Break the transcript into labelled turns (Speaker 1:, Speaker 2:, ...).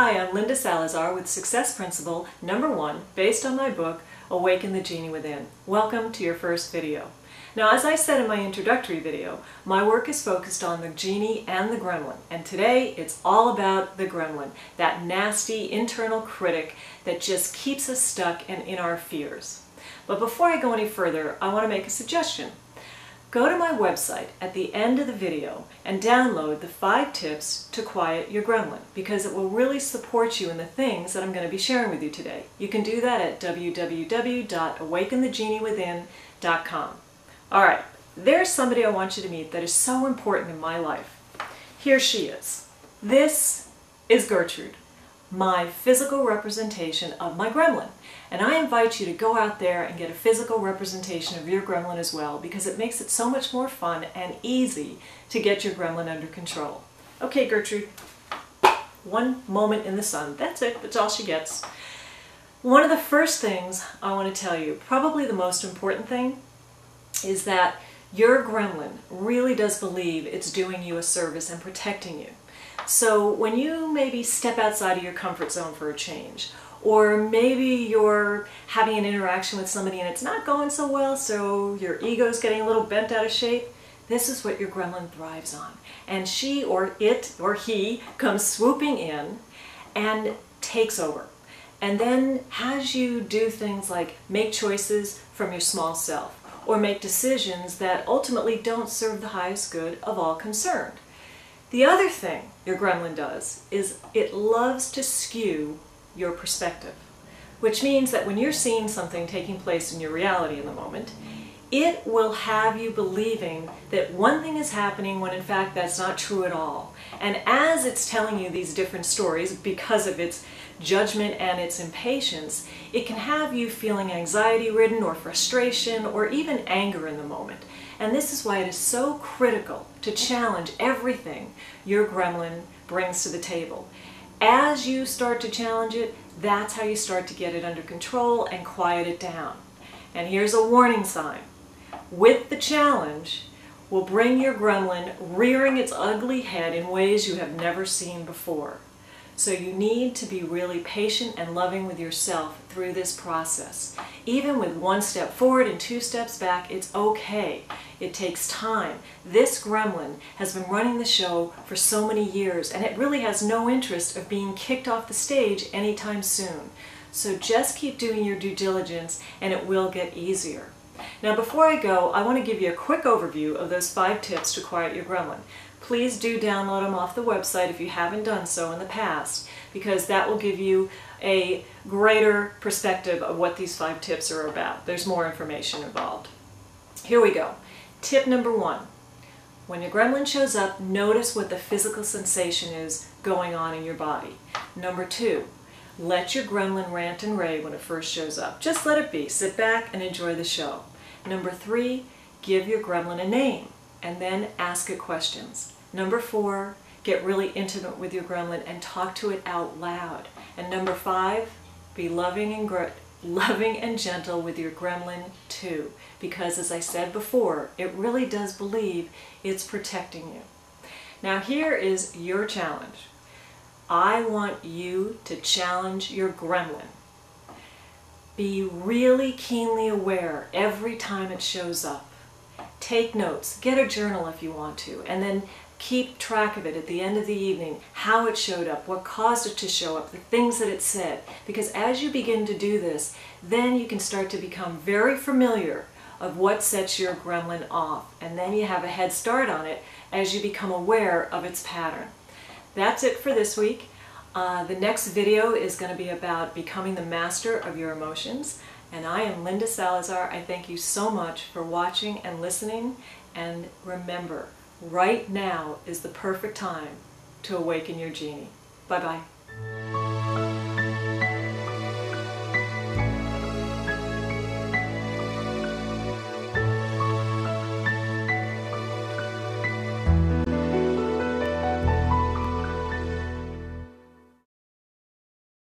Speaker 1: Hi, I'm Linda Salazar with Success Principle #1, based on my book, Awaken the Genie Within. Welcome to your first video. Now, as I said in my introductory video, my work is focused on the genie and the gremlin, and today it's all about the gremlin, that nasty internal critic that just keeps us stuck and in our fears. But before I go any further, I want to make a suggestion. Go to my website at the end of the video and download the 5 tips to quiet your gremlin, because it will really support you in the things that I'm going to be sharing with you today. You can do that at www.awakenthegeniewithin.com. Alright, there's somebody I want you to meet that is so important in my life. Here she is. This is Gertrude, my physical representation of my gremlin. And I invite you to go out there and get a physical representation of your gremlin as well, because it makes it so much more fun and easy to get your gremlin under control. Okay, Gertrude, one moment in the sun. That's it. That's all she gets. One of the first things I want to tell you, probably the most important thing, is that your gremlin really does believe it's doing you a service and protecting you. So when you maybe step outside of your comfort zone for a change, or maybe you're having an interaction with somebody and it's not going so well, so your ego's getting a little bent out of shape, this is what your gremlin thrives on. And she or it or he comes swooping in and takes over. And then has you do things like make choices from your small self, or make decisions that ultimately don't serve the highest good of all concerned. The other thing your gremlin does is it loves to skew your perspective, which means that when you're seeing something taking place in your reality in the moment, it will have you believing that one thing is happening when in fact that's not true at all. And as it's telling you these different stories, because of its judgment and its impatience, it can have you feeling anxiety-ridden or frustration or even anger in the moment. And this is why it is so critical to challenge everything your gremlin brings to the table. As you start to challenge it, that's how you start to get it under control and quiet it down. And here's a warning sign. With the challenge will bring your gremlin rearing its ugly head in ways you have never seen before. So you need to be really patient and loving with yourself through this process. Even with 1 step forward and 2 steps back, it's okay. It takes time. This gremlin has been running the show for so many years, and it really has no interest of being kicked off the stage anytime soon. So just keep doing your due diligence and it will get easier. Now before I go, I want to give you a quick overview of those 5 tips to quiet your gremlin. Please do download them off the website if you haven't done so in the past, because that will give you a greater perspective of what these 5 tips are about. There's more information involved. Here we go. Tip number 1. When your gremlin shows up, notice what the physical sensation is going on in your body. Number 2. Let your gremlin rant and rave when it first shows up. Just let it be. Sit back and enjoy the show. Number 3. Give your gremlin a name, and then ask it questions. Number 4, get really intimate with your gremlin and talk to it out loud. And number 5, be loving and gentle with your gremlin too, because as I said before, it really does believe it's protecting you. Now here is your challenge. I want you to challenge your gremlin. Be really keenly aware every time it shows up. Take notes, get a journal if you want to, and then keep track of it at the end of the evening, how it showed up, what caused it to show up, the things that it said. Because as you begin to do this, then you can start to become very familiar of what sets your gremlin off. And then you have a head start on it as you become aware of its pattern. That's it for this week. The next video is going to be about becoming the master of your emotions. And I am Linda Salazar. I thank you so much for watching and listening. And remember, right now is the perfect time to awaken your genie. Bye-bye.